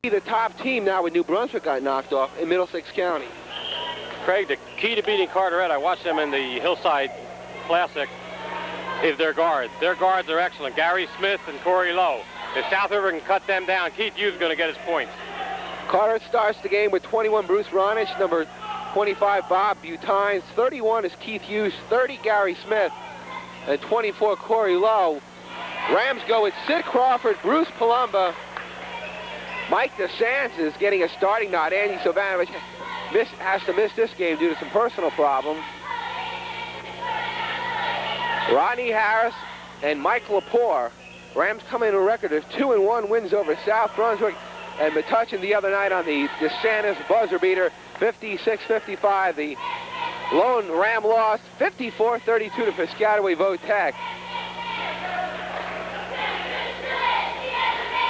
the top team now when New Brunswick got knocked off in Middlesex County. Craig, the key to beating Carteret, I watched them in the Hillside Classic, is their guards. Their guards are excellent. Gary Smith and Corey Lowe. If South River can cut them down, Keith Hughes is going to get his points. Carteret starts the game with 21 Bruce Ronich, number 25 Bob Butines, 31 is Keith Hughes, 30 Gary Smith, and 24 Corey Lowe. Rams go with Sid Crawford, Bruce Palumba, Mike DeSantis is getting a starting nod. Andy Sylvanovich has to miss this game due to some personal problems. Rodney Harris and Mike Lepore. Rams come in a record of 2-1 wins over South Brunswick and Metuchen the other night on the DeSantis buzzer beater, 56-55. The lone Ram lost 54-32 to Piscataway Votech.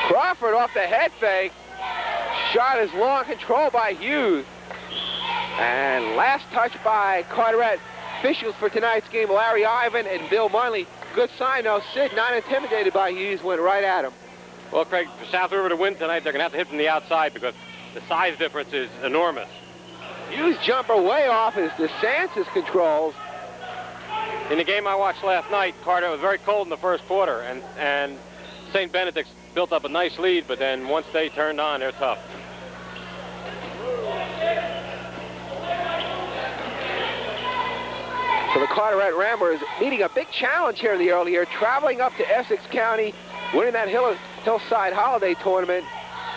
Crawford off the head fake. Shot is long, controlled by Hughes. And last touch by Carteret. Officials for tonight's game, Larry Ivan and Bill Munley. Good sign, though. Sid, not intimidated by Hughes, went right at him. Well, Craig, for South River to win tonight, they're going to have to hit from the outside because the size difference is enormous. Hughes' jumper way off as DeSantis controls. In the game I watched last night, Carteret was very cold in the first quarter, and St. Benedict's built up a nice lead, but then once they turned on, they're tough. So the Carteret Ramblers meeting a big challenge here in the early year, traveling up to Essex County, winning that Hillside Holiday Tournament.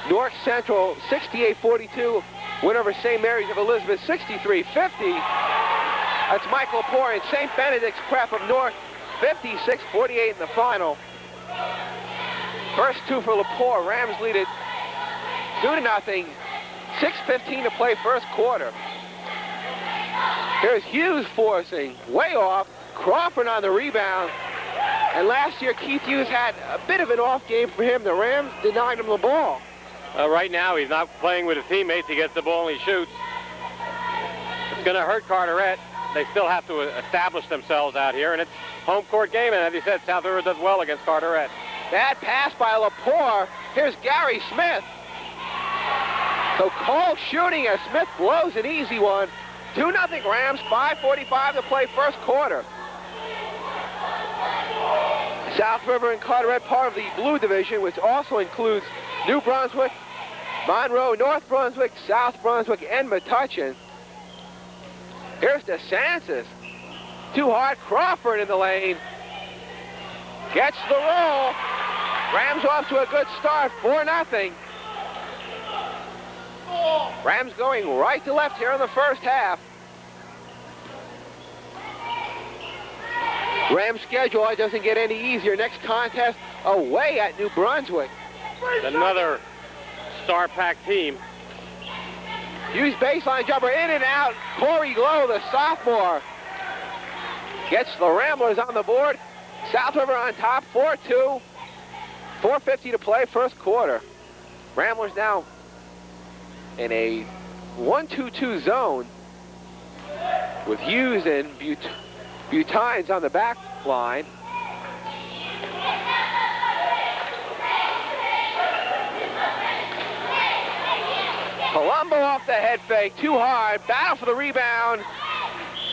North Central 68-42, win over St. Mary's of Elizabeth 63-50. That's Mike Lepore and St. Benedict's Prep of North 56-48 in the final. First two for Lepore. Rams lead it 2-0. 6:15 to play first quarter. Here's Hughes forcing, way off. Crawford on the rebound. And last year, Keith Hughes had a bit of an off game for him. The Rams denied him the ball. Right now, he's not playing with his teammates. He gets the ball and he shoots. It's going to hurt Carteret. They still have to establish themselves out here, and it's home court game. And as he said, South River does well against Carteret. Bad pass by Lepore. Here's Gary Smith. So cold shooting as Smith blows an easy one. 2-0 Rams, 5:45 to play first quarter. South River and Carteret part of the Blue Division, which also includes New Brunswick, Monroe, North Brunswick, South Brunswick, and Metuchen. Here's DeSantis. Too hard. Crawford in the lane. Gets the roll. Rams off to a good start, 4-0. Rams going right to left here in the first half. Rams schedule doesn't get any easier. Next contest away at New Brunswick. Another star-packed team. Hughes baseline jumper in and out. Corey Lowe, the sophomore, gets the Ramblers on the board. South River on top, 4-2. 4:50 to play first quarter. Ramblers now in a 1-2-2 zone with Hughes and Butines on the back line. Palumbo off the head fake, too hard, battle for the rebound.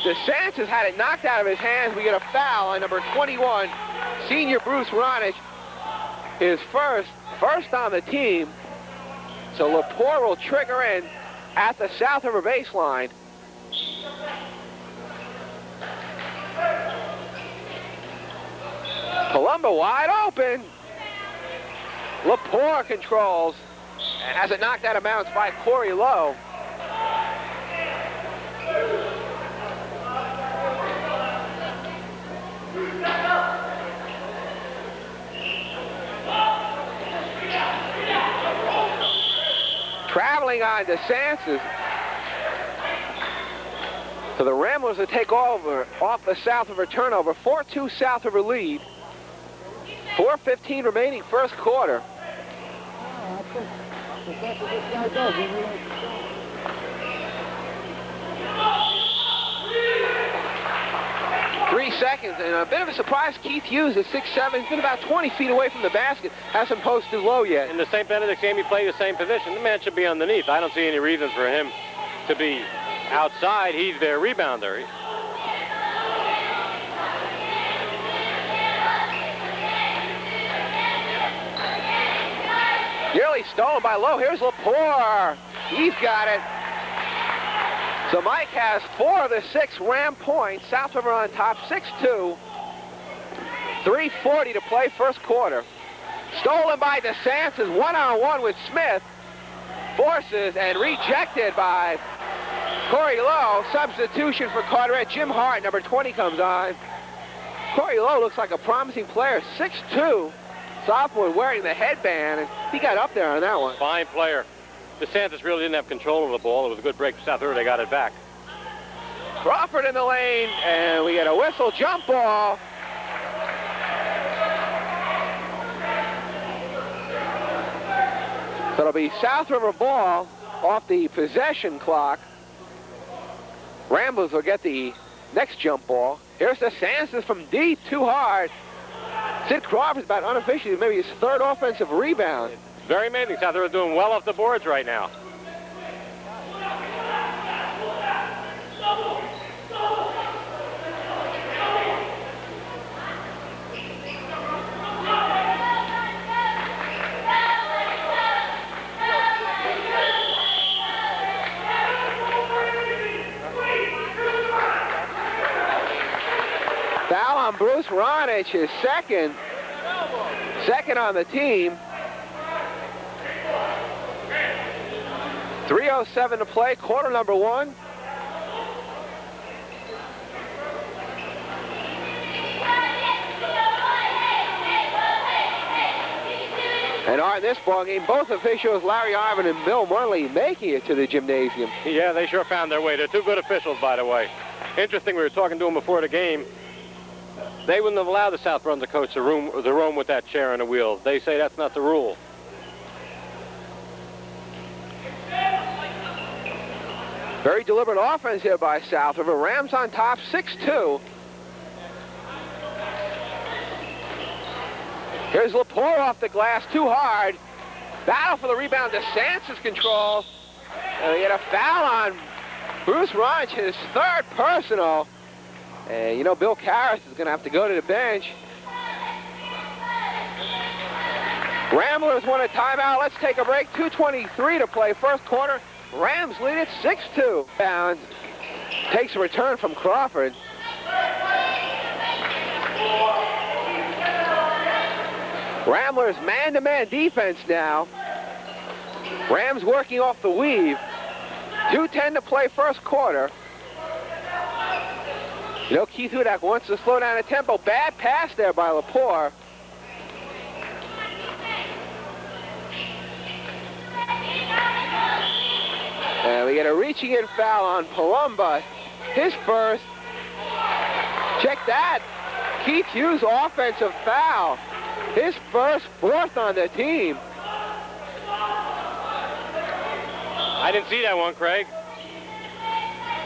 DeSantis had it knocked out of his hands. We get a foul on number 21, senior Bruce Ronich, his first on the team. So Lepore will trigger in at the South River baseline. Palumbo wide open. Lepore controls and has it knocked out of bounds by Corey Lowe. Traveling on DeSantis. So the Ramblers will take over off the South River turnover. 4-2 South River lead. 4:15 remaining first quarter. 3 seconds. And a bit of a surprise, Keith Hughes at 6'7", he's been about 20 feet away from the basket. Hasn't posted low yet. In the St. Benedict's game, he played the same position. The man should be underneath. I don't see any reason for him to be outside. He's their rebounder. Nearly stolen by Lowe. Here's Lepore. He's got it. So Mike has 4 of the 6 Ram points. South River on top, 6-2. 3:40 to play first quarter. Stolen by DeSantis, one-on-one with Smith. Forces and rejected by Corey Lowe. Substitution for Carteret. Jim Hart, number 20, comes on. Corey Lowe looks like a promising player, 6'2". Sophomore wearing the headband, and he got up there on that one. Fine player. DeSantis really didn't have control of the ball. It was a good break for South River. They got it back. Crawford in the lane, and we get a whistle, jump ball. So it'll be South River ball off the possession clock. Ramblers will get the next jump ball. Here's DeSantis from deep, too hard. Sid Crawford's about unofficially maybe his 3rd offensive rebound. It's very amazing. South River doing well off the boards right now. Foul on Bruce Ronich, his second on the team. 3:07 to play, quarter number 1. And in this ball game, both officials, Larry Ivan and Bill Murley, making it to the gymnasium. Yeah, they sure found their way. They're 2 good officials, by the way. Interesting, we were talking to them before the game. They wouldn't have allowed the South Brunswick coach to roam with that chair and the wheels. They say that's not the rule. Very deliberate offense here by South River. Rams on top, 6-2. Here's Lepore off the glass, too hard. Battle for the rebound. DeSantis control. And we get a foul on Bruce Ronich, his 3rd personal. And, you know, Bill Karras is going to have to go to the bench. Ramblers want a timeout. Let's take a break. 2:23 to play first quarter. Rams lead it 6-2. Bounds. Takes a return from Crawford. Ramblers man-to-man defense now. Rams working off the weave. 2:10 to play first quarter. You know, Keith Hudak wants to slow down the tempo. Bad pass there by Lepore. And we get a reaching in foul on Palumba. His first. Check that. Keith Hughes offensive foul. His first, 4th on the team. I didn't see that one, Craig.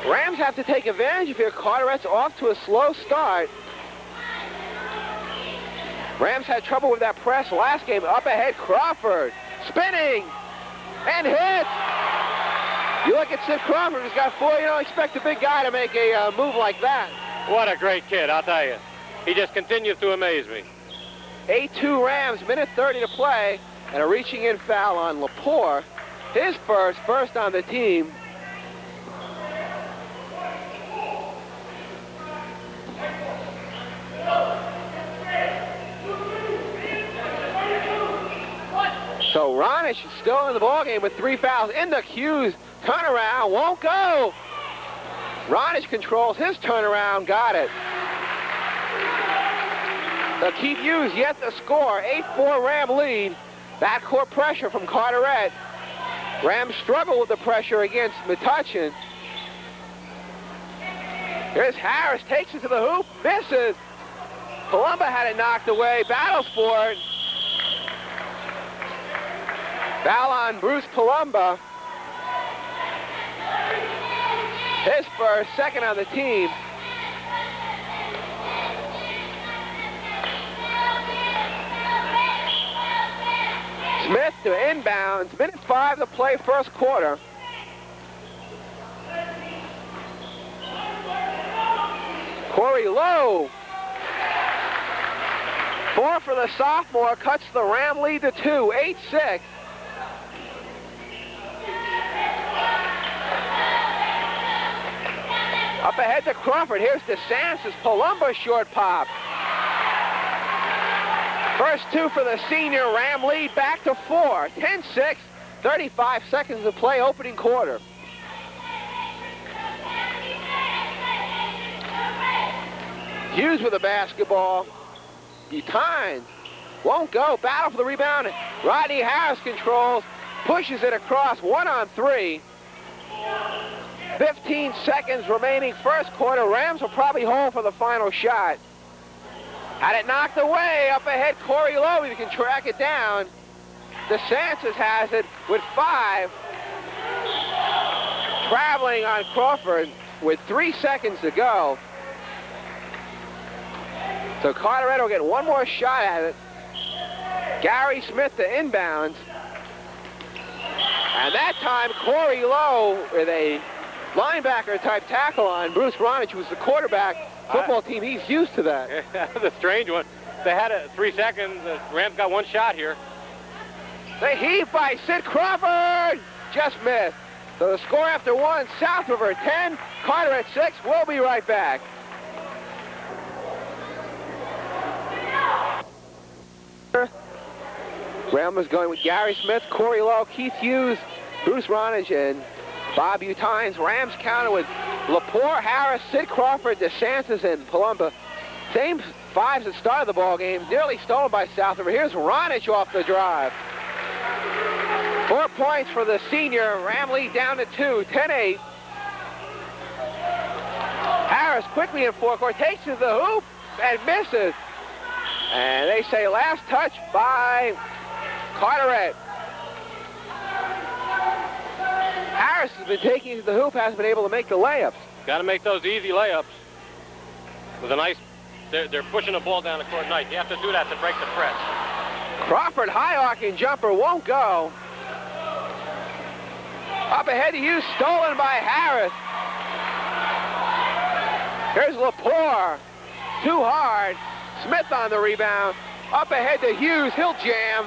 Rams have to take advantage of here. Carteret's off to a slow start. Rams had trouble with that press last game. Up ahead, Crawford. Spinning. And hits. You look at Sid Crawford, who's got 4. You don't expect a big guy to make a move like that. What a great kid, I'll tell you. He just continues to amaze me. 8-2 Rams, minute 30 to play. And a reaching in foul on Lepore. His first on the team. So Ronich is still in the ballgame with 3 fouls. In the Hughes turnaround, won't go. Ronich controls his turnaround, got it. So Keith Hughes yet to score. 8-4 Ram lead. Backcourt pressure from Carteret. Rams struggle with the pressure against Metuchen. Here's Harris, takes it to the hoop, misses. Palumba had it knocked away, battles for it. Foul on Bruce Palumba. His first, 2nd on the team. Smith to inbounds. Minute 5 to play first quarter. Corey Lowe. 4 for the sophomore, cuts the Ram lead to 2, 8-6. Up ahead to Crawford. Here's DeSantis. Palumbo short pop. First 2 for the senior. Ram lead back to 4. 10-6. 35 seconds to play opening quarter. Hughes with the basketball. Butines won't go. Battle for the rebound. Rodney Harris controls. Pushes it across. 1-on-3. 15 seconds remaining first quarter. Rams will probably hold for the final shot. Had it knocked away. Up ahead, Corey Lowe. He can track it down. DeSantis has it with 5. Traveling on Crawford with 3 seconds to go. So Carteret will get one more shot at it. Gary Smith to inbounds. And that time, Corey Lowe with a linebacker-type tackle on Bruce Ronich, who's the quarterback football team. He's used to that. That was a strange one. They had 3 seconds. The Rams got one shot here. The heave by Sid Crawford. Just missed. So the score after 1, South River 10, Carteret 6. We'll be right back. Rams going with Gary Smith, Corey Lowe, Keith Hughes, Bruce Ronich, and Bob Butines. Rams counter with Lepore, Harris, Sid Crawford, DeSantis, and Palumbo. Same 5s that started the ball game, nearly stolen by South River. Here's Ronich off the drive. 4 points for the senior. Ram lead down to 2, 10-8. Harris quickly in forecourt, takes to the hoop and misses. And they say last touch by Carteret. Harris has been taking it to the hoop, hasn't been able to make the layups. Got to make those easy layups. With a nice, they're pushing the ball down the court nice. You have to do that to break the press. Crawford high-arcing jumper won't go. Up ahead to Hughes, stolen by Harris. Here's Lepore. Too hard. Smith on the rebound. Up ahead to Hughes. He'll jam.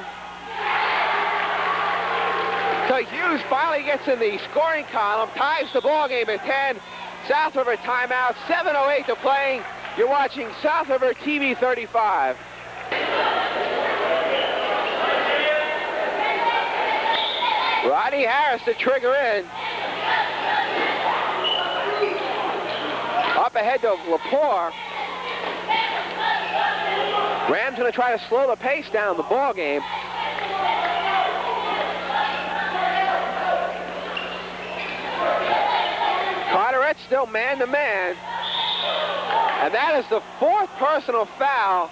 So Hughes finally gets in the scoring column. Ties the ball game at 10. South River timeout. 7:08 to play. You're watching South River TV 35. Rodney Harris to trigger in. Up ahead to Lepore. Rams going to try to slow the pace down the ball game. Carteret still man-to-man. And that is the 4th personal foul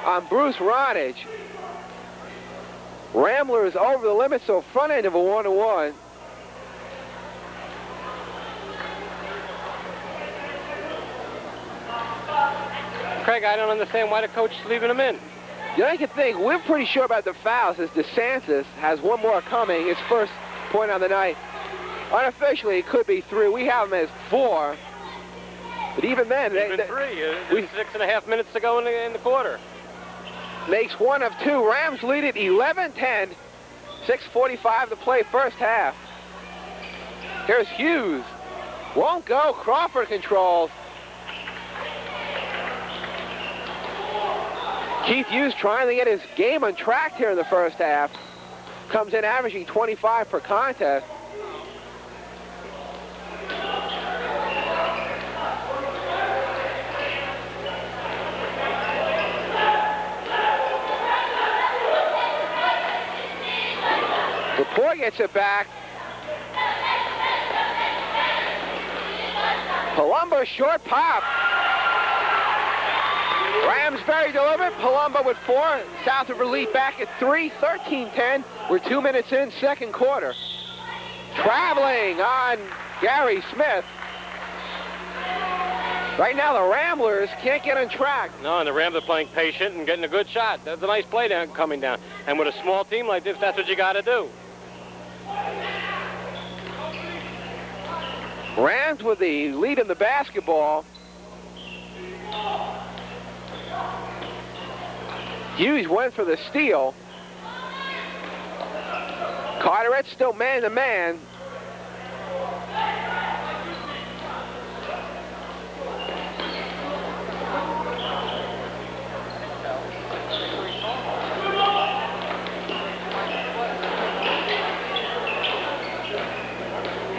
on Bruce Ronich. Ramblers over the limit, so front end of a 1-1. Craig, I don't understand why the coach is leaving him in. You know, I can think, we're pretty sure about the fouls as DeSantis has one more coming, his first point on the night. Unofficially, it could be 3. We have him as 4. But even then... Even 3. There's 6.5 minutes to go in the quarter. Makes 1 of 2. Rams lead it 11-10. 6:45 to play first half. Here's Hughes. Won't go. Crawford controls. Keith Hughes trying to get his game on track here in the first half. Comes in averaging 25 per contest. Lepore gets it back. Palumbo short pop. Rams very deliberate. Palumbo with 4. South River lead back at 3. 13-10. We're 2 minutes in, second quarter. Traveling on Gary Smith. Right now, the Ramblers can't get on track. No, and the Rams are playing patient and getting a good shot. That's a nice play coming down. And with a small team like this, that's what you got to do. Rams with the lead in the basketball. Hughes went for the steal. Carteret still man-to-man.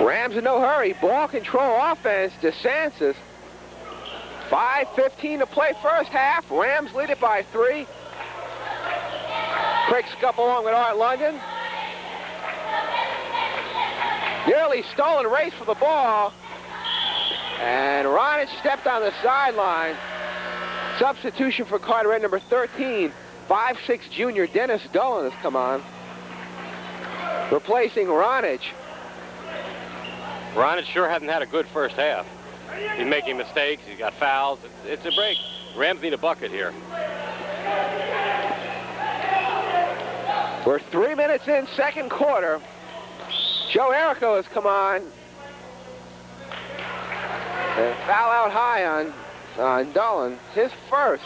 Rams in no hurry. Ball control offense. DeSantis. 5:15 to play first half. Rams lead it by 3. Quick scuff along with Art London. Nearly stolen race for the ball. And Ronich stepped on the sideline. Substitution for Carteret, number 13. 5'6" junior Dennis Dolan has come on. Replacing Ronich. Ronich sure hasn't had a good first half. He's making mistakes. He's got fouls. It's a break. Rams need a bucket here. We're 3 minutes in, second quarter. Joe Errico has come on. And foul out high on Dolan. His first.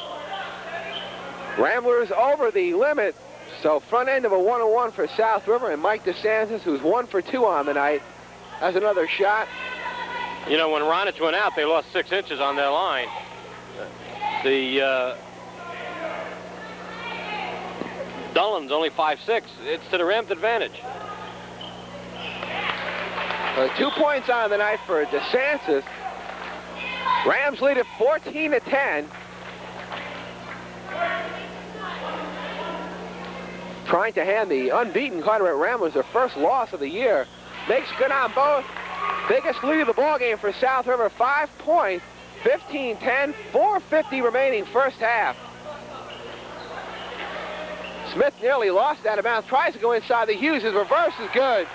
Ramblers over the limit. So front end of a 1-on-1 for South River, and Mike DeSantis, who's 1 for 2 on the night, has another shot. You know, when Ronich went out, they lost 6 inches on their line. Dolan's only 5'6". It's to the Rams' advantage. 2 points on the night for DeSantis. Rams lead at 14-10. Trying to hand the unbeaten Carteret Ramblers their first loss of the year. Makes good on both. Biggest lead of the ball game for South River, 5 points, 15-10, 4:50 remaining first half. Smith nearly lost that amount, tries to go inside the Hughes. His reverse is good.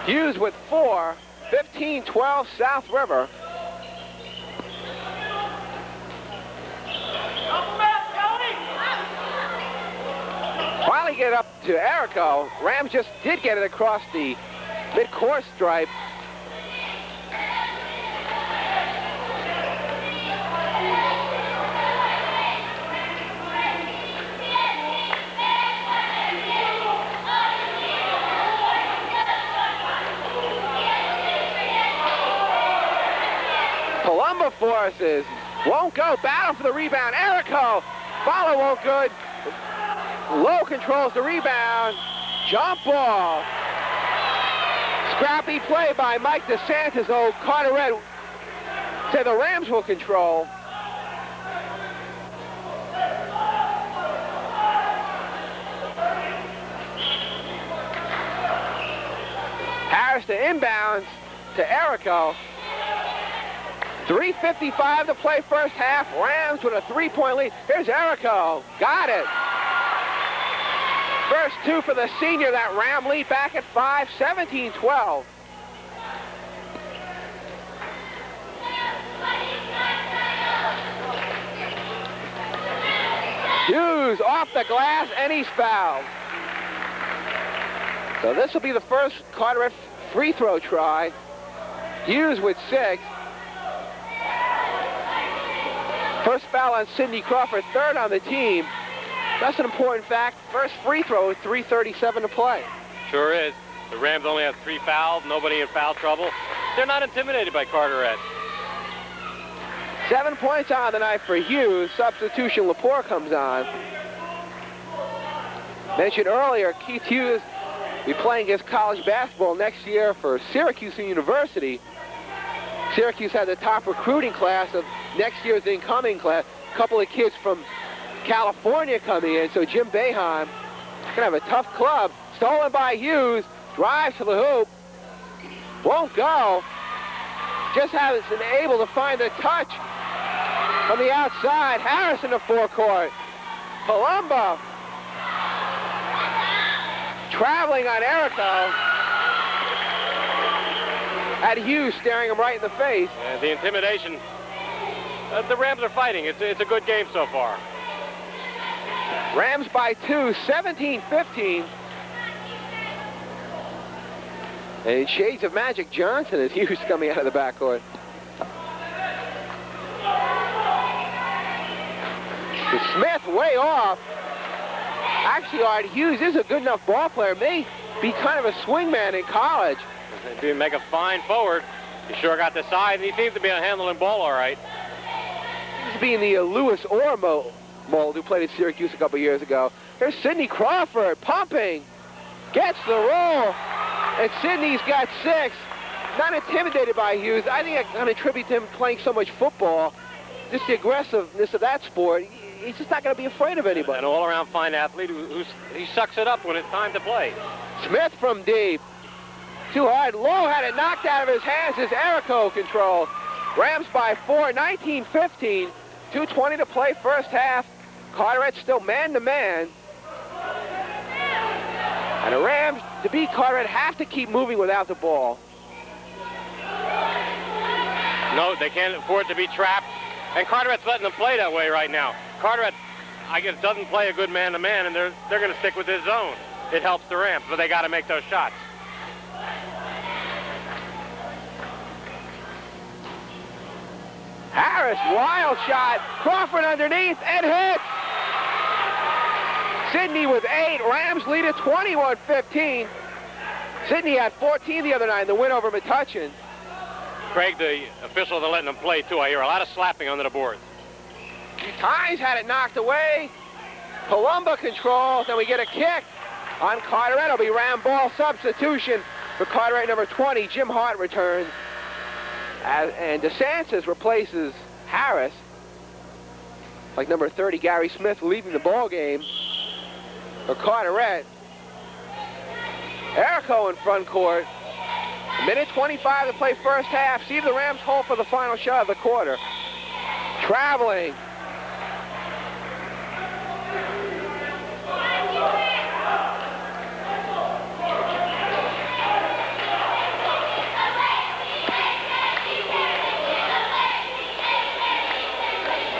Hughes with 4, 15-12 South River. Finally get up to Errico. Rams just did get it across the mid-court stripe. Palumbo forces. Won't go. Battle for the rebound. Errico. Follow won't good. Low controls the rebound. Jump ball. Scrappy play by Mike DeSantis. Oh, Carteret say the Rams will control. Harris to inbounds to Errico. 3:55 to play first half. Rams with a 3-point lead. Here's Errico. Got it. First 2 for the senior. That Ram lead back at 5, 17-12. Hughes off the glass, and he's fouled. So this will be the first Carteret free throw try. Hughes with 6. First foul on Sidney Crawford, 3rd on the team. That's an important fact. First free throw with 3:37 to play. Sure is. The Rams only have 3 fouls, nobody in foul trouble. They're not intimidated by Carteret. 7 points on the night for Hughes. Substitution, Lepore comes on. Mentioned earlier, Keith Hughes will be playing against college basketball next year for Syracuse University. Syracuse had the top recruiting class of next year's incoming class. A couple of kids from California coming in, so Jim Boeheim gonna have a tough club. Stolen by Hughes, drives to the hoop, won't go. Just hasn't been able to find the touch from the outside. Harris in the forecourt. Palumbo traveling on Errico. Had Hughes staring him right in the face. The intimidation. The Rams are fighting. It's a good game so far. Rams by 2, 17-15. And shades of Magic Johnson as Hughes coming out of the backcourt. Smith way off. Actually, Art Hughes is a good enough ball player. May be kind of a swingman in college. If you make a fine forward, he sure got the size, and he seems to be handling ball all right. Seems to be in the Lewis Orr mold, who played at Syracuse a couple years ago. Here's Sidney Crawford pumping. Gets the roll. And Sidney's got 6. Not intimidated by Hughes. I think I can attribute to him playing so much football. Just the aggressiveness of that sport. He's just not going to be afraid of anybody. An all-around fine athlete he sucks it up when it's time to play. Smith from deep. Too hard. Lowe had it knocked out of his hands as Errico control. Rams by 4, 19-15. 2:20 to play first half. Carteret still man-to-man. And the Rams, to beat Carteret, have to keep moving without the ball. No, they can't afford to be trapped. And Carteret's letting them play that way right now. Carteret, I guess, doesn't play a good man-to-man, and they're going to stick with his zone. It helps the Rams, but they got to make those shots. Harris, wild shot. Crawford underneath, and hits. Sidney with 8. Rams lead at 21-15. Sidney had 14 the other night in the win over Metuchen. Craig, the officials are letting them play, too. I hear a lot of slapping under the boards. Tynes had it knocked away. Palumba control. Then we get a kick on Carteret. It'll be Ram ball substitution for Carteret number 20. Jim Hart returns. And DeSantis replaces Harris. Like number 30, Gary Smith, leaving the ball game for Carteret. Errico in front court. A minute 25 to play first half. See the Rams hold for the final shot of the quarter. Traveling.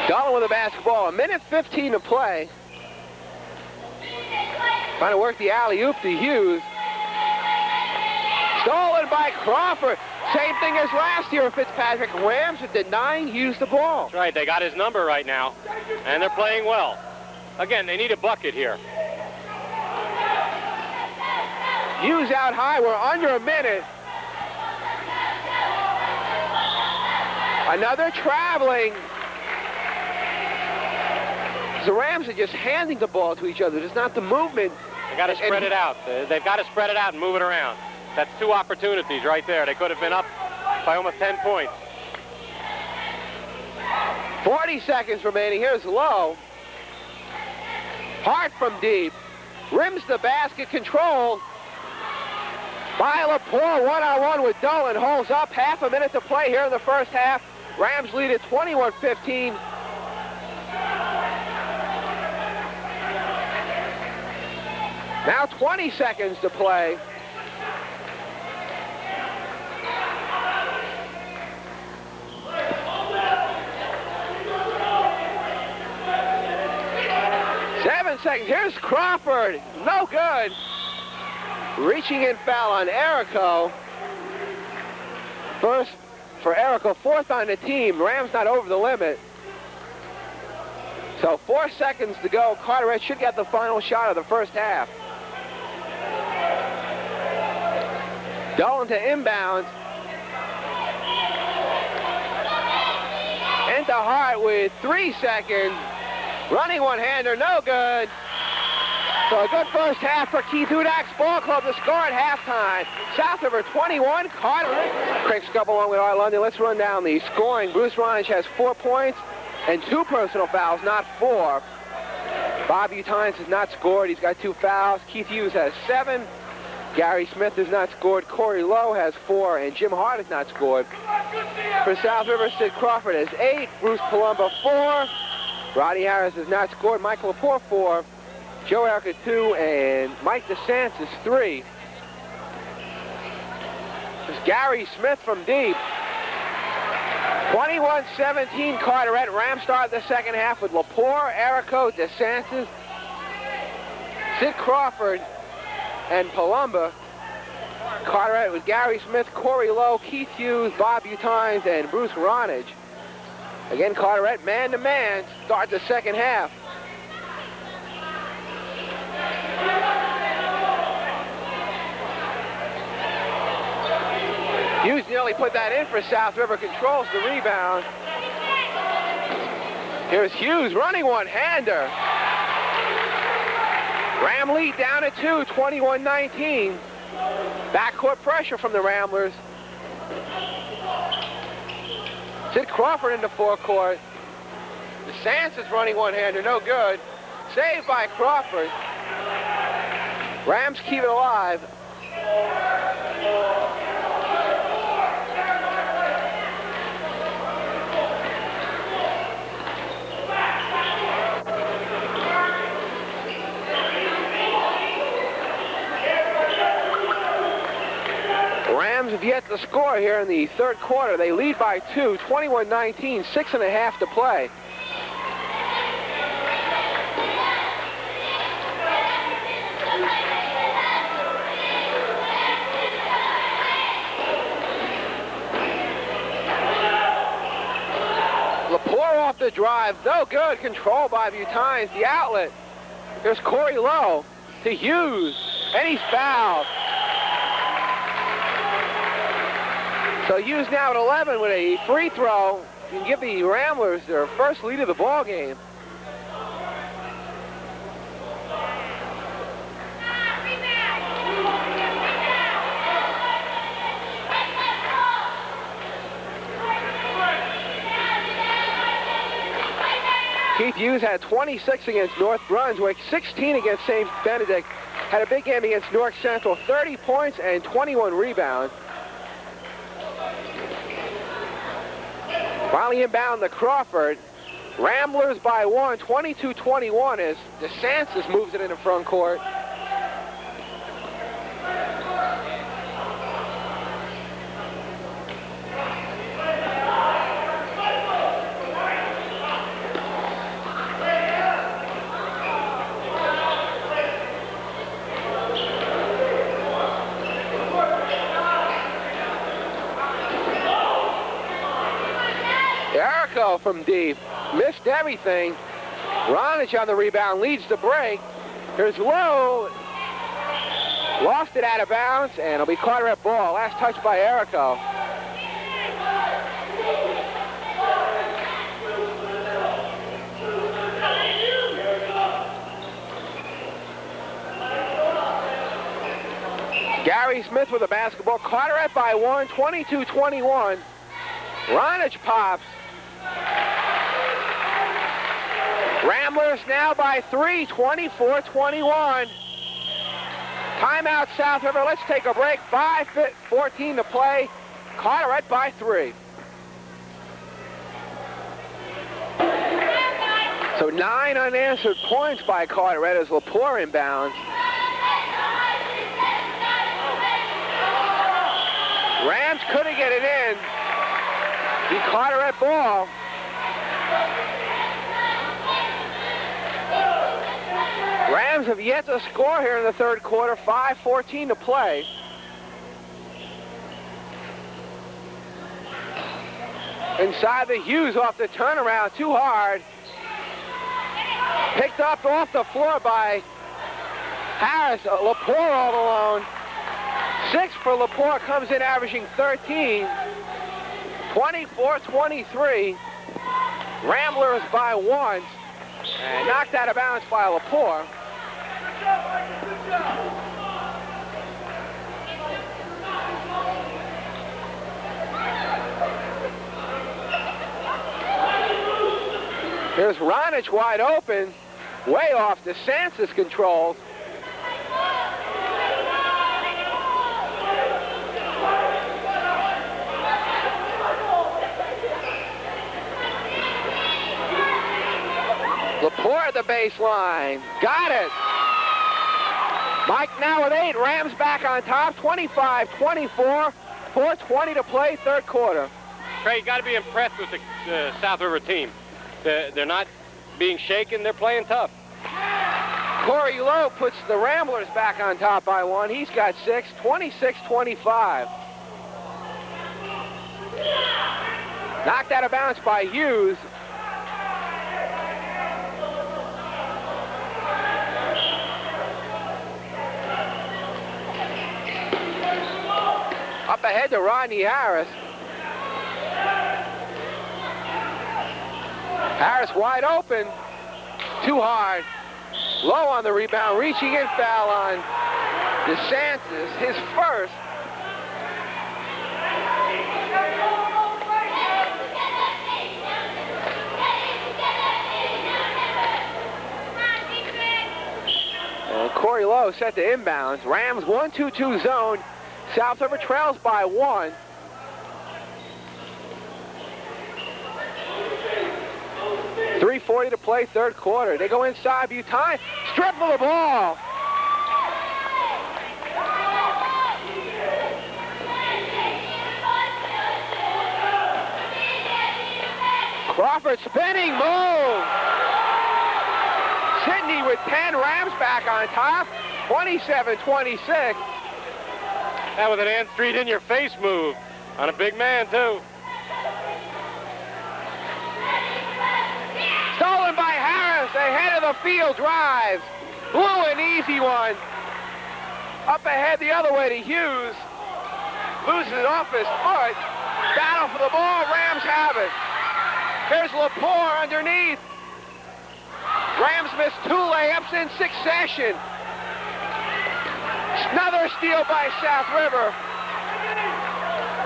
Dolan with the basketball. A minute 15 to play. Trying to work the alley-oop to Hughes. Stolen by Crawford. Same thing as last year with Fitzpatrick. Rams are denying Hughes the ball. That's right. They got his number right now, and they're playing well. Again, they need a bucket here. Hughes out high. We're under a minute. Another traveling. The Rams are just handing the ball to each other. There's not the movement. They got to spread it out. They've got to spread it out and move it around. That's 2 opportunities right there. They could have been up by almost 10 points. 40 seconds remaining. Here's Lowe. Hart from deep. Rims the basket. Control by Lepore. One-on-one with Dolan. Holds up. Half a minute to play here in the first half. Rams lead at 21-15. Now 20 seconds to play. Seconds. Here's Crawford. No good. Reaching in foul on Errico. First for Errico, 4th on the team. Rams not over the limit. So 4 seconds to go. Carteret should get the final shot of the first half. Dolan to inbounds. Into Hart with 3 seconds. Running one-hander, no good. So a good first half for Keith Hudak's ball club to score at halftime. South River 21, Carteret. Craig Scupp along with Art London. Let's run down the scoring. Bruce Ronich has 4 points and 2 personal fouls, not 4. Bob Tynes has not scored. He's got 2 fouls. Keith Hughes has 7. Gary Smith has not scored. Corey Lowe has 4, and Jim Hart has not scored. For South River, Sid Crawford has 8. Bruce Palumba 4. Roddy Harris has not scored. Michael Lepore 4. Joe Errico 2, and Mike DeSantis 3. It's Gary Smith from deep. 21-17 Carteret. Rams started the second half with Lepore, Errico, DeSantis, Sid Crawford, and Palumba. Carteret with Gary Smith, Corey Lowe, Keith Hughes, Bob Utines, and Bruce Ronage. Again, Carteret man-to-man start the second half. Hughes nearly put that in for South River, controls the rebound. Here's Hughes running one-hander. Ram lead down at 2, 21-19. Backcourt pressure from the Ramblers. Sid Crawford into forecourt. DeSantis is running one-hander, no good. Saved by Crawford. Rams keep it alive. Rams have yet to score here in the third quarter. They lead by 2, 21-19, 6.5 to play. Lepore off the drive, no good, controlled by Utines, the outlet. There's Corey Lowe to Hughes, and he's fouled. So Hughes now at 11 with a free throw. You can give the Ramblers their first lead of the ball game. Keith Hughes had 26 against North Brunswick, 16 against St. Benedict. Had a big game against North Central, 30 points and 21 rebounds. Finally inbound to Crawford. Ramblers by 1, 22-21 as DeSantis moves it into front court. Errico from deep, missed everything. Ronage on the rebound, leads the break. Here's Lowe, lost it out of bounds, and it'll be Carteret ball. Last touch by Errico. Gary Smith with the basketball. Carteret by 1, 22-21. Ronage pops. Ramblers now by 3, 24-21. Timeout, South River. Let's take a break. 5:14 to play. Carteret by 3. So 9 unanswered points by Carteret as Lepore inbounds. Rams couldn't get it in. The Carteret ball. Rams have yet to score here in the third quarter. 5:14 to play. Inside the Hughes off the turnaround, too hard. Picked up off the floor by Harris. Lepore all alone. 6 for Lepore, comes in averaging 13. 24-23. Ramblers by 1. And knocked out of bounds by Lepore. Here's Ronage wide open. Way off. DeSantis controls. Lepore at the baseline. Got it. Mike now with 8. Rams back on top. 25-24. 4:20 to play, third quarter. Trey, you got to be impressed with the South River team. They're not being shaken. They're playing tough. Corey Lowe puts the Ramblers back on top by one. He's got 6, 26-25. Knocked out of bounds by Hughes. Up ahead to Rodney Harris. Harris wide open. Too hard. Low on the rebound, reaching in foul on DeSantis, his first. And Corey Lowe set to inbounds. Rams 1-2-2 zone. South River trails by 1. .340 to play, third quarter. They go inside. Butine, strip of the ball. Crawford spinning move. Sidney with 10, Rams back on top, 27-26. That was an Ann Street in-your-face move on a big man, too. Stolen by Harris, ahead of the field drives. Blew an easy one. Up ahead the other way to Hughes. Loses it off his foot. Battle for the ball, Rams have it. Here's Lepore underneath. Rams missed 2 layups in succession. Another steal by South River.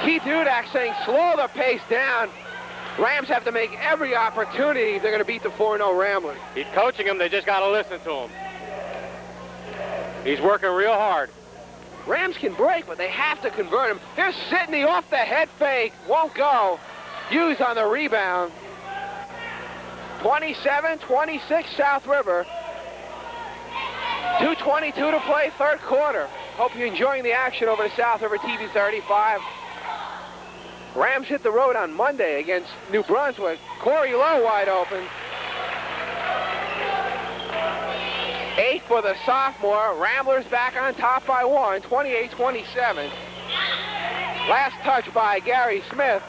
Keith Hudak saying slow the pace down. Rams have to make every opportunity if they're going to beat the 4-0 Ramblers. He's coaching them. They just got to listen to him. He's working real hard. Rams can break, but they have to convert him. Here's Sidney off the head fake. Won't go. Hughes on the rebound. 27-26 South River. 2:22 to play, third quarter. Hope you're enjoying the action over the South River TV 35. Rams hit the road on Monday against New Brunswick. Corey Lowe wide open. 8 for the sophomore. Ramblers back on top by 1, 28-27. Last touch by Gary Smith.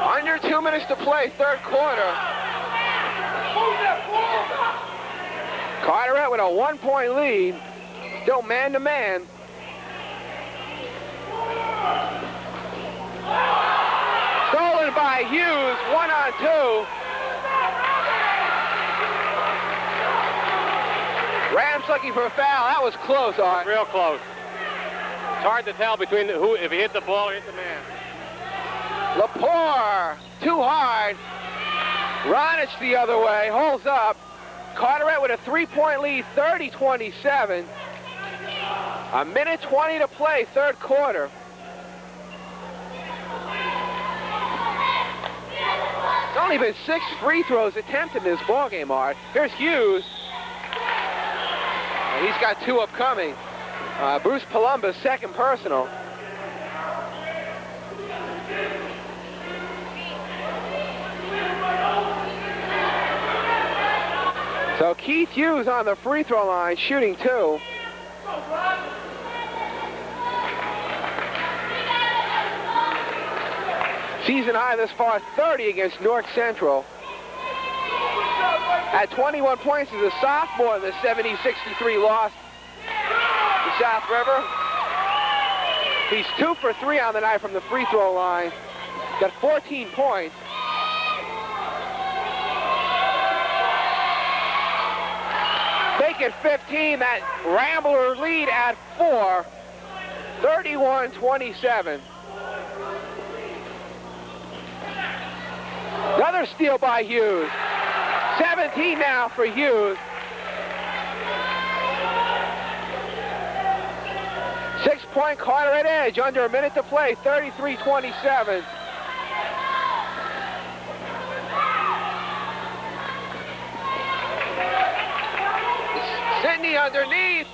Under 2 minutes to play, third quarter. Carteret with a 1-point lead. Still man-to-man. Stolen by Hughes, 1-on-2. Rams looking for a foul. That was close, Art. Real close. It's hard to tell between who if he hit the ball or hit the man. Lepore, too hard. Ronich the other way, holds up. Carteret with a 3-point lead, 30-27. A minute 20 to play, third quarter. It's only been 6 free throws attempted in this ballgame, Art. Here's Hughes. He's got 2 upcoming. Bruce Palumba's second personal. So Keith Hughes on the free throw line, shooting 2. Season high this far, 30 against North Central. Had 21 points as a sophomore in the 70-63 loss to South River. He's 2 for 3 on the night from the free throw line. Got 14 points. Make it 15, that Rambler lead at 4, 31-27. Another steal by Hughes. 17 now for Hughes. 6-point Carteret edge, under a minute to play, 33-27. Sidney underneath.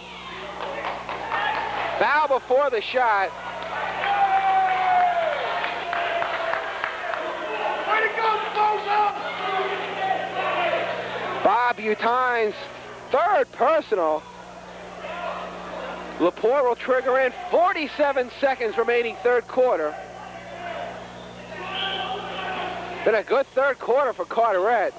Foul before the shot. Way to go, Bozo! Bob Butine's third personal. Laporte will trigger in. 47 seconds remaining third quarter. Been a good third quarter for Carteret.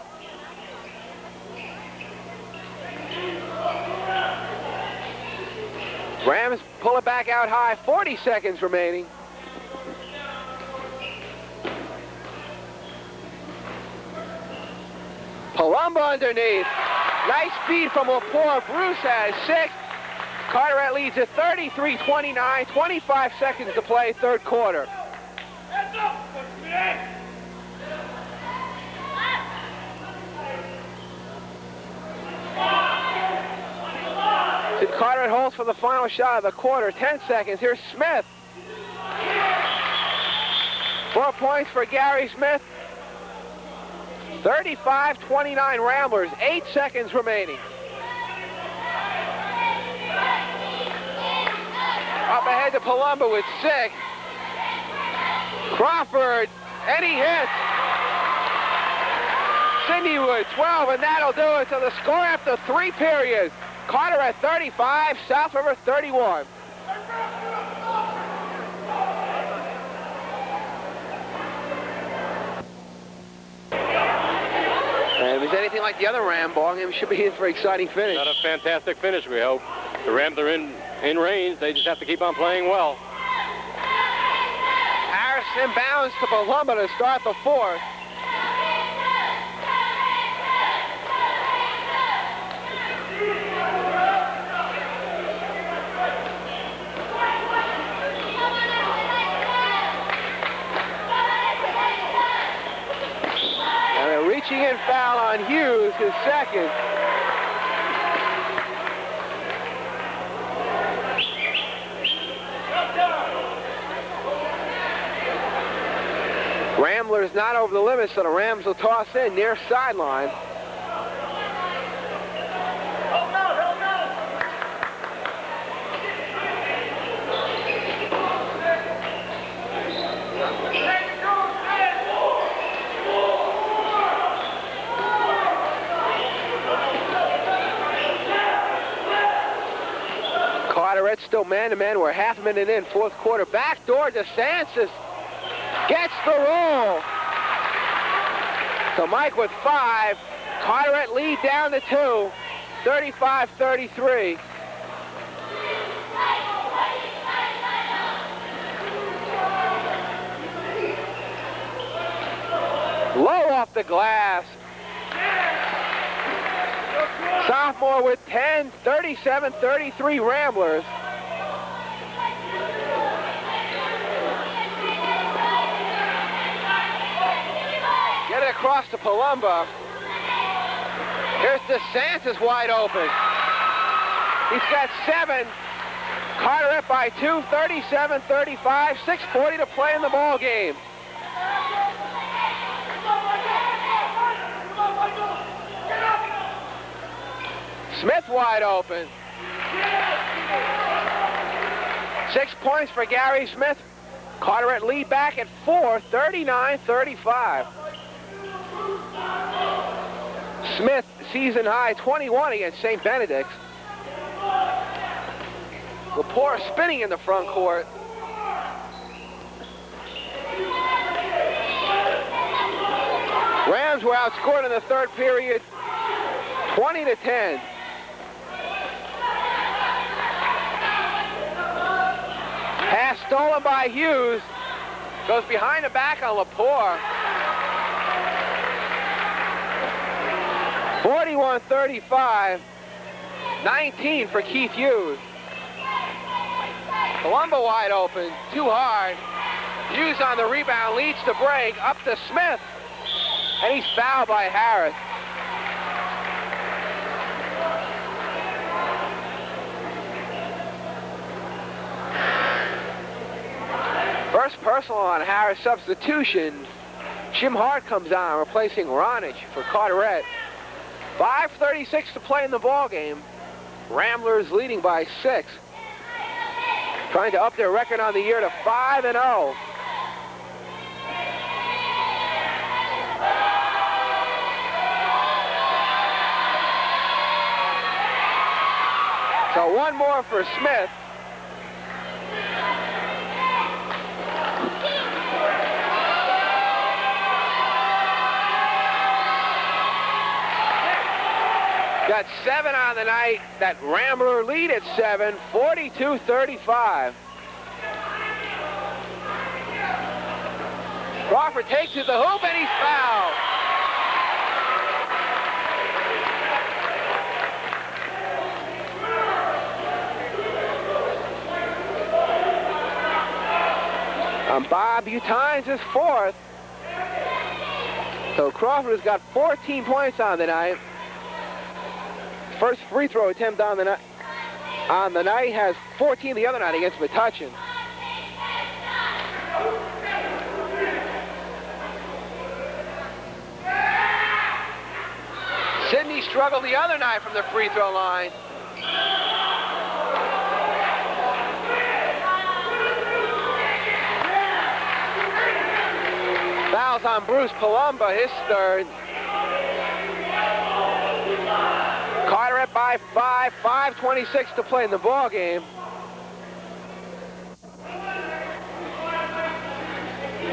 Rams pull it back out high. 40 seconds remaining. Palumbo underneath. Nice feed from Laporte. Bruce has 6. Carteret leads at 33-29. 25 seconds to play, third quarter. Carteret holds for the final shot of the quarter. 10 seconds. Here's Smith. 4 points for Gary Smith. 35-29 Ramblers. 8 seconds remaining. Up ahead to Palumbo with 6. Crawford, and he hits. Sidney with 12, and that'll do it. So the score after 3 periods. Carteret 35, South River 31. And if it's anything like the other Ram ball game, should be in for an exciting finish. Not a fantastic finish, we hope. The Rams are in range. They just have to keep on playing well. Harris inbounds to Palumbo to start the fourth. Reaching in foul on Hughes, his second. Ramblers not over the limit, so the Rams will toss in near sideline. Carteret still man-to-man. We're half a minute in, fourth quarter. Backdoor, DeSantis gets the roll. So Mike with 5. Carteret lead down to 2. 35-33. Low off the glass. Sophomore with 10, 37-33 Ramblers. Get it across to Palumbo. Here's DeSantis wide open. He's got 7. Carteret by 2, 37-35, 6:40 to play in the ball game. Smith wide open. 6 points for Gary Smith. Carteret lead back at 4, 39-35. Smith season high 21 against St. Benedict's. Laporte spinning in the front court. Rams were outscored in the third period 20-10. Pass stolen by Hughes. Goes behind the back on Laporte. 41-35. 19 for Keith Hughes. Palumbo wide open. Too hard. Hughes on the rebound. Leads to break. Up to Smith. And he's fouled by Harris. First personal on Harris substitution. Jim Hart comes on, replacing Ronich for Carteret. 5:36 to play in the ball game. Ramblers leading by 6. Trying to up their record on the year to 5-0. So one more for Smith. Got 7 on the night. That Rambler lead at 7, 42-35. Crawford takes it to the hoop and he's fouled. Bob Butines is 4th. So Crawford has got 14 points on the night. First free throw attempt on the night has 14 the other night against Metuchen. Sidney struggled the other night from the free throw line. Fouls on Bruce Palumba, his 3rd. Carteret by 5, 5:26 to play in the ball game.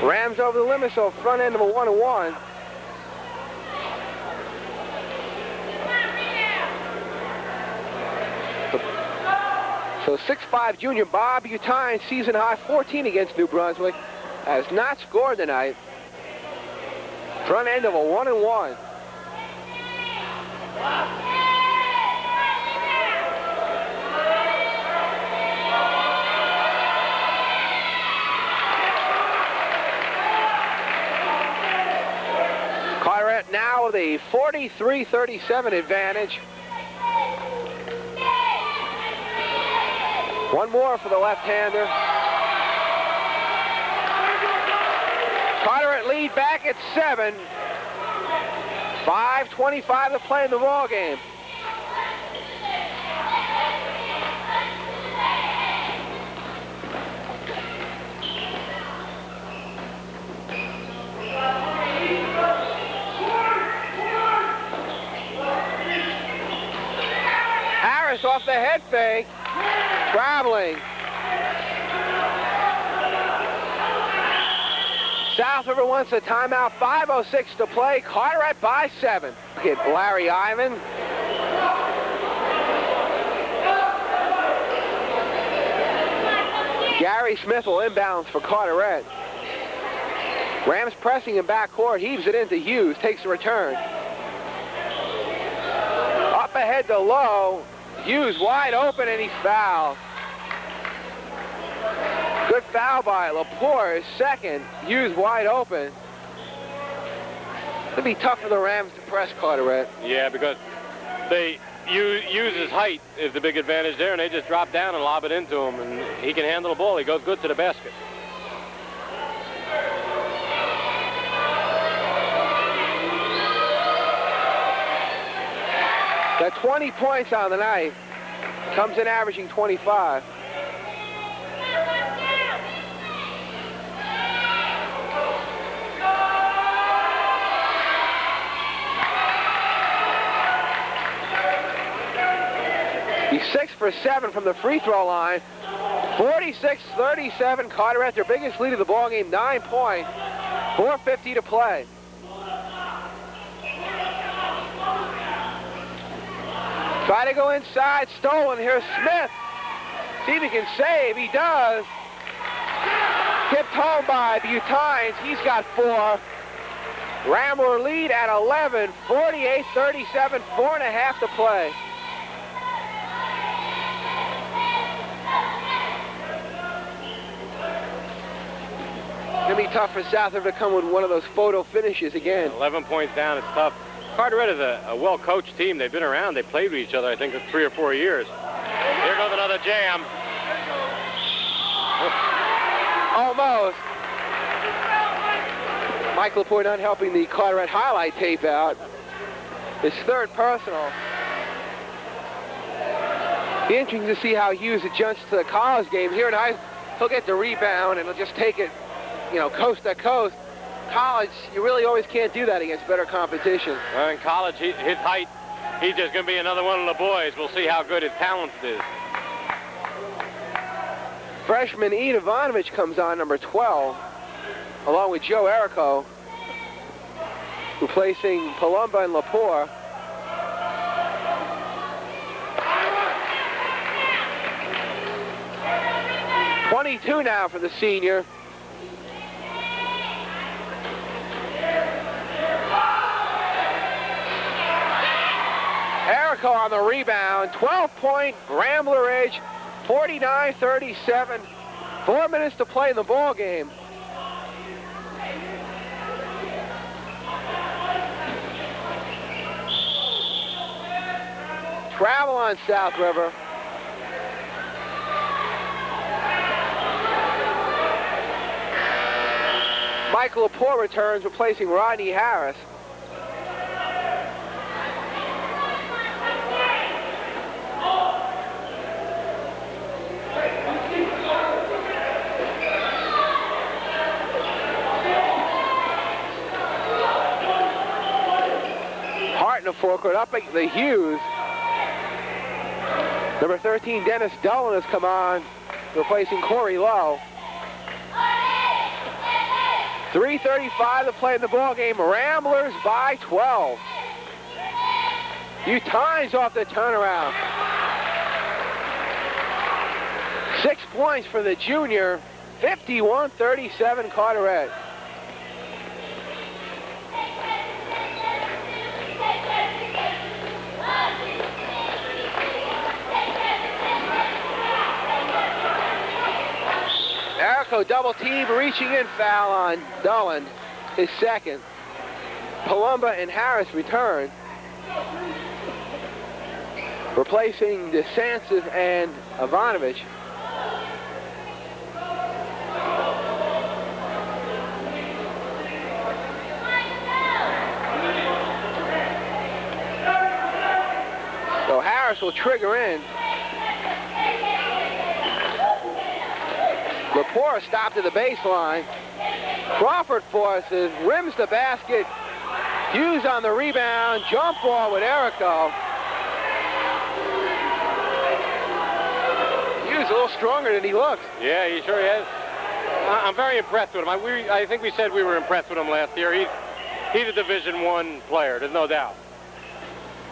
Rams over the limit, so front end of a 1-1. So 6'5" junior Bob Butine, season high 14 against New Brunswick, has not scored tonight. Front end of a 1-1. Carteret now with a 43-37 advantage. One more for the left-hander. Carteret lead back at 7. 5:25 to play in the ball game. Harris off the head fake. Traveling. South River wants a timeout. 5:06 to play. Carteret by 7. Look at Larry Ivan. Gary Smith will inbounds for Carteret. Rams pressing in backcourt. Heaves it into Hughes. Takes the return. Up ahead to Lowe. Hughes wide open and he's fouled. Good foul by Laporte, his 2nd. Hughes wide open. It'll be tough for the Rams to press Carteret. Yeah, because they use his height is the big advantage there, and they just drop down and lob it into him, and he can handle the ball. He goes good to the basket. Got 20 points on the night. Comes in averaging 25. He's 6 for 7 from the free throw line. 46-37. Carteret, their biggest lead of the ball game, 9 points. 4:50 to play. Try to go inside, stolen. Here's Smith. See if he can save. He does. Tipped home by Butines. He's got 4. Rambler lead at 11. 48-37. 4.5 to play. It's going to be tough for South River to come with one of those photo finishes again. 11 points down, it's tough. Carteret is a well-coached team. They've been around. They played with each other, I think, for 3 or 4 years. Here goes another jam. Almost. Mike Laporte not helping the Carteret highlight tape out. His 3rd personal. Be interesting to see how Hughes adjusts to the college game. Here in high, he'll get the rebound and he'll just take it, you know, coast to coast. College, you really always can't do that against better competition. Well, in college, his height, he's just going to be another one of the boys. We'll see how good his talent is. Freshman Ed Ivanovich comes on, number 12, along with Joe Erico, replacing Palumba and Lepore. .22 now for the senior. Erico on the rebound, 12-point Rambler edge, 49-37. 4 minutes to play in the ball game. Travel on South River. Michael Lepore returns, replacing Rodney Harris. Hart in the forecourt, up at the Hughes. Number 13, Dennis Dolan has come on, replacing Corey Lowe. 3:35 to play in the ball game. Ramblers by 12. Times off the turnaround. 6 points for the junior. 51-37 Carteret. Erico double team, reaching in foul on Dolan, his second. Palumba and Harris return, replacing DeSantis and Ivanovich. So Harris will trigger in. Lepore stopped at the baseline. Crawford forces, rims the basket. Hughes on the rebound, jump ball with Erico. Hughes a little stronger than he looks. Yeah, he sure is. I'm very impressed with him. I think we said we were impressed with him last year. He's a Division I player, there's no doubt.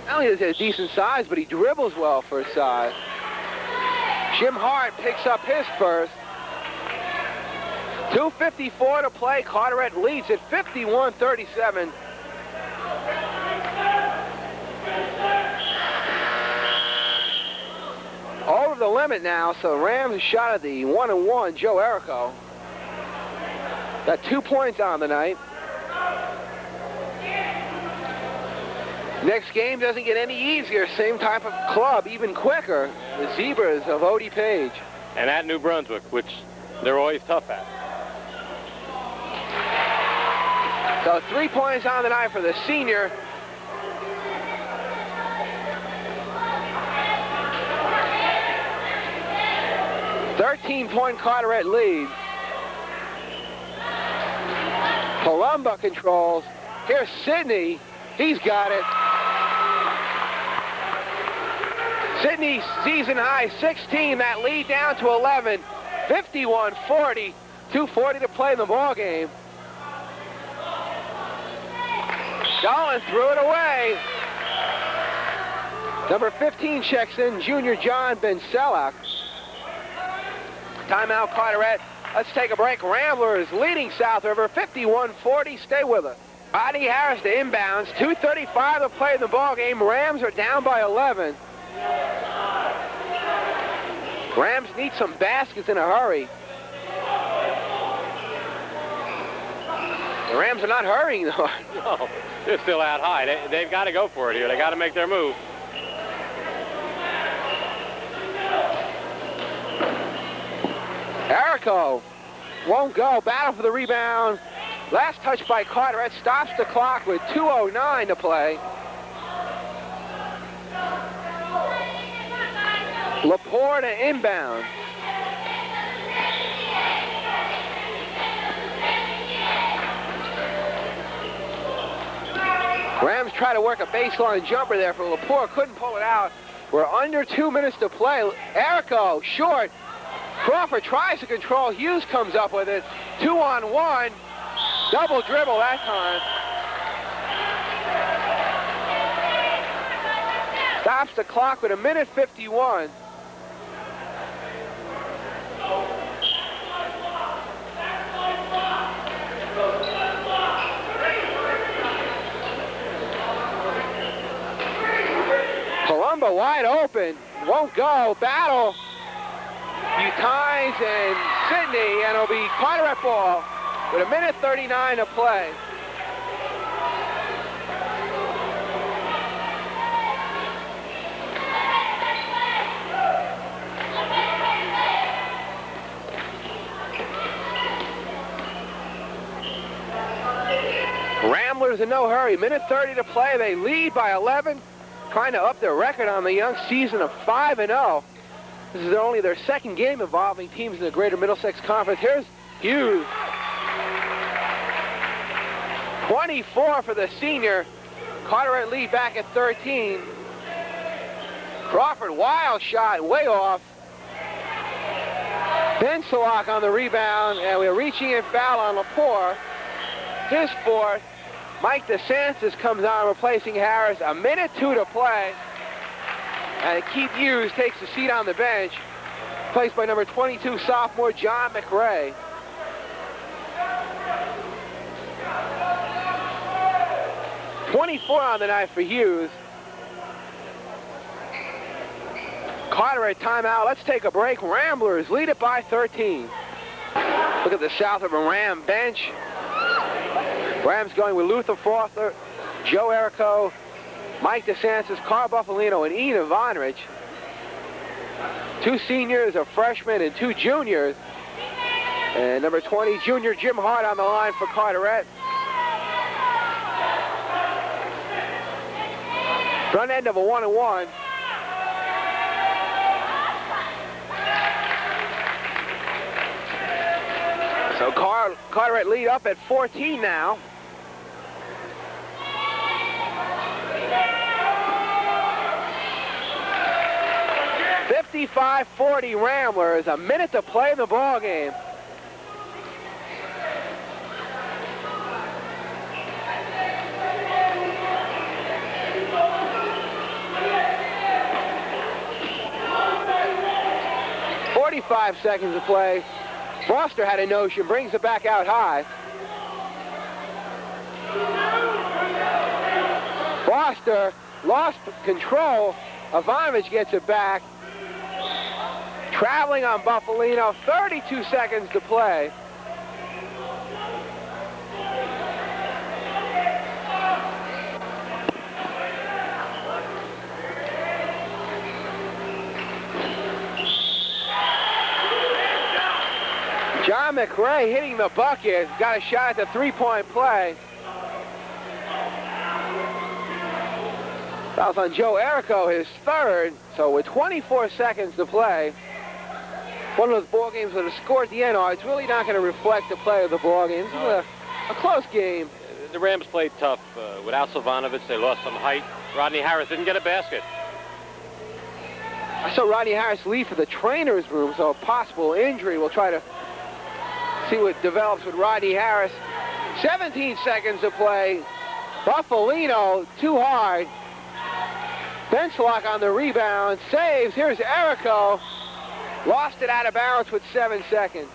Not only does he have decent size, but he dribbles well for his size. Jim Hart picks up his first. 2:54 to play. Carteret leads at 51-37. Over the limit now, so Rams shot at the 1-and-1, Joe Erico. Got 2 points on the night. Next game doesn't get any easier. Same type of club, even quicker. The Zebras of Odie Page. And at New Brunswick, which they're always tough at. So 3 points on the night for the senior. .13 Carteret lead. Palumba controls. Here's Sidney. He's got it. Sidney season high 16. That lead down to 11. 51-40. 2:40 to play in the ball game. Dolan threw it away. Number 15 checks in, junior John Benselak. Timeout Carteret. Let's take a break. Ramblers leading South River 51-40. Stay with us. Rodney Harris to inbounds. 2:35 to play in the ball game. Rams are down by 11. Rams need some baskets in a hurry. The Rams are not hurrying, though. No, they're still out high. They've got to go for it here. They got to make their move. Erico won't go. Battle for the rebound. Last touch by Carteret stops the clock with 2:09 to play. Laporte inbound. Rams try to work a baseline jumper there for Laporte. Couldn't pull it out. We're under 2 minutes to play. Errico, short. Crawford tries to control. Hughes comes up with it. 2-on-1. Double dribble that time. Stops the clock with 1:51. Palumbo wide open. Won't go. Battle. Utines and Sidney, and it'll be Carteret ball with 1:39 to play. Ramblers in no hurry. 1:30 to play. They lead by 11, trying to up their record on the young season of 5-0. This is only their second game involving teams in the Greater Middlesex Conference. Here's Hughes. 24 for the senior. Carteret lead back at 13. Crawford, wild shot, way off. Bensalak on the rebound, and we're reaching in foul on Laporte. His fourth. Mike DeSantis comes on, replacing Harris. 1:02 to play. And Keith Hughes takes a seat on the bench, placed by number 22 sophomore John McRae. .24 on the night for Hughes. Carteret timeout. Let's take a break. Ramblers lead it by 13. Look at the South River Ram bench. Rams going with Luther Forther, Joe Errico, Mike DeSantis, Carl Buffalino, and Ian Vonrich. 2 seniors, a freshman, and 2 juniors. And number 20, junior Jim Hart on the line for Carteret. Front end of a 1-and-1. So Carteret lead up at 14 now. .55-40 Ramblers. 1 minute to play in the ball game. .45 seconds to play. Foster had a notion, brings it back out high. Foster lost control. Ivanovich gets it back. Traveling on Buffalino, 32 seconds to play. John McRae hitting the bucket. Got a shot at the three-point play. Fouls on Joe Errico, his third. So with 24 seconds to play, one of those ball games with a score at the end, it's really not going to reflect the play of the ball game. This is a close game. The Rams played tough. Without Silvanovich, they lost some height. Rodney Harris didn't get a basket. I saw Rodney Harris leave for the trainer's room, so a possible injury. We'll try to see what develops with Rodney Harris. 17 seconds to play. Buffalino, too hard. Benchlock on the rebound, saves. Here's Errico. Lost it out of bounds with 7 seconds.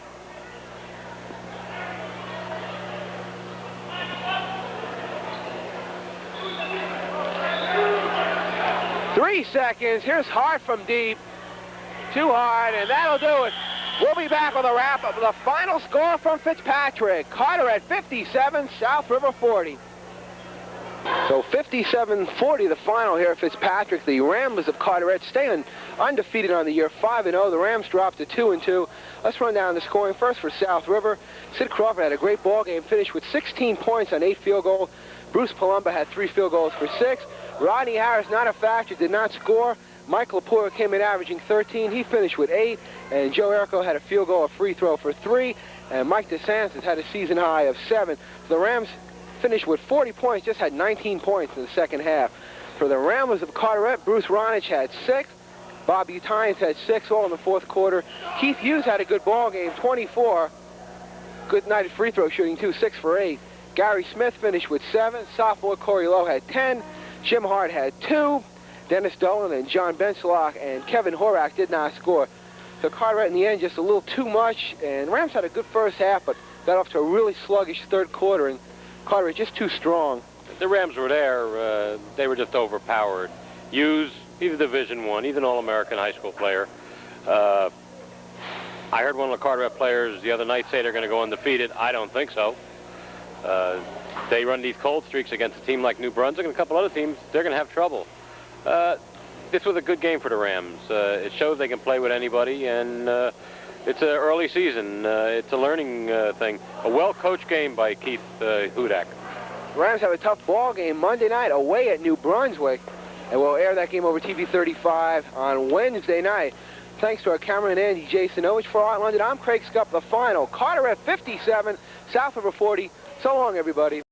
Three seconds. Here's Hart from deep. Too hard, and that'll do it. We'll be back with a wrap-up of the final score from Fitzpatrick. Carteret 57, South River 40. So 57-40 the final here at Fitzpatrick. The Ramblers of Carteret stay undefeated on the year, 5-0. The Rams dropped to 2-2. Let's run down the scoring first for South River. Sid Crawford had a great ball game, finished with 16 points on 8 field goals. Bruce Palumbo had 3 field goals for 6. Rodney Harris, not a factor, did not score. Mike Laporte came in averaging 13. He finished with 8. And Joe Errico had a field goal, a free throw for 3. And Mike DeSantis had a season high of 7. The Rams finished with 40 points, just had 19 points in the second half. For the Ramblers of Carteret, Bruce Ronich had 6. Bob Utines had 6 all in the fourth quarter. Keith Hughes had a good ball game, 24. Good night at free throw shooting, too, 6 for 8. Gary Smith finished with 7. Sophomore Corey Lowe had 10. Jim Hart had 2. Dennis Dolan and John Benchlock and Kevin Horak did not score. So Carteret in the end just a little too much. And Rams had a good first half, but got off to a really sluggish third quarter. And Carteret just too strong. The Rams were there. They were just overpowered. Hughes, he's a Division I. He's an All-American high school player. I heard one of the Carteret players the other night say they're going to go undefeated. I don't think so. They run these cold streaks against a team like New Brunswick and a couple other teams. They're going to have trouble. This was a good game for the Rams. It shows they can play with anybody, and it's an early season. It's a learning thing. A well-coached game by Keith Hudak. Rams have a tough ball game Monday night away at New Brunswick, and we'll air that game over TV 35 on Wednesday night. Thanks to our cameraman Andy Jasonovich. For Art London, I'm Craig Scup. The final, Carteret 57, South River 40. So long, everybody.